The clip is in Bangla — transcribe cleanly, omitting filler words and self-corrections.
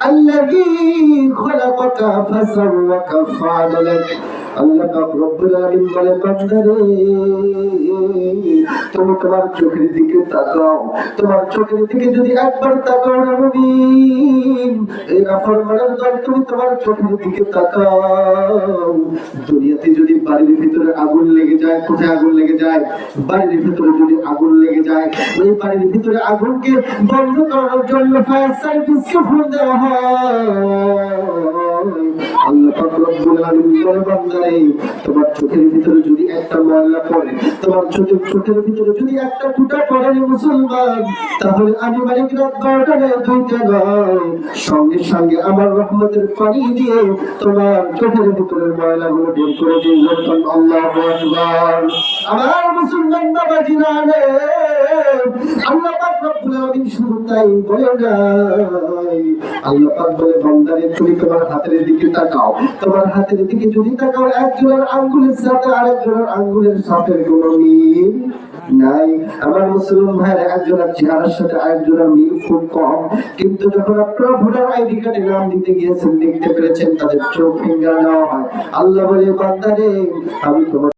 আল্লাযী খলাকাকা ফাসাওয়াকা ফাআদালাক। আল্লাহ পাক রব্বুল আলামিন বলে, বান্দারে তুমি তোমার চোখের দিকে তাকাও, তোমার চোখের দিকে যদি একবার তাকাও না মুমিন, এই নাফরমানের দল, তুমি তোমার চোখের দিকে তাকাও। দুনিয়াতে যদি বাড়ির ভিতরে আগুন লেগে যায়, কোথায় আগুন লেগে যায়? বাড়ির ভিতরে যদি আগুন লেগে যায়, ওই বাড়ির ভিতরে আগুনকে বন্ধ করার জন্য ফায়ার সার্ভিসকে ফোন দেওয়া হয়। আল্লাহ পাক রব্বুল আলামিন বলে, বান্দারে তোমার চোখের ভিতরে যদি একটা ময়লা পড়ে, তোমার চোখের ভিতরে যদি একটা ফুটা পড়ে মুসলমান, তাহলে আমি মালিক রাত 12টায় 2টা নয়, সঙ্গে সঙ্গে আমার রহমতের পানি দিয়ে তোমার চোখের ভিতরের ময়লাগুলো বের করে দিয়ে বলতাম আল্লাহু আকবার। আমার মুসলমান বাবাজিরা রে, আল্লাহ পাক রব্বুল আলামিন শুধু তাই বলে নাই, আল্লাহ পাক বলে, বান্দারে তুমি তোমার হাতের দিকে তাকাও, তোমার হাতের দিকে যদি তাকাও, একজনের আঙ্গুলের সাথে আরেকজনের আঙ্গুলের সাথে কোনো মিল নাই। আমার মুসলমান ভাইরা, একজনের চেহারার সাথে আরেকজনের মিল খুব কম, কিন্তু যখন আপনারা ভোটার আইডি কার্ডে নাম দিতে গিয়েছেন, দেখতে পেরেছেন তাদের চোখ ফিঙ্গার নেওয়া হয়। আল্লাহ বলে, বান্দারে আমি তোমার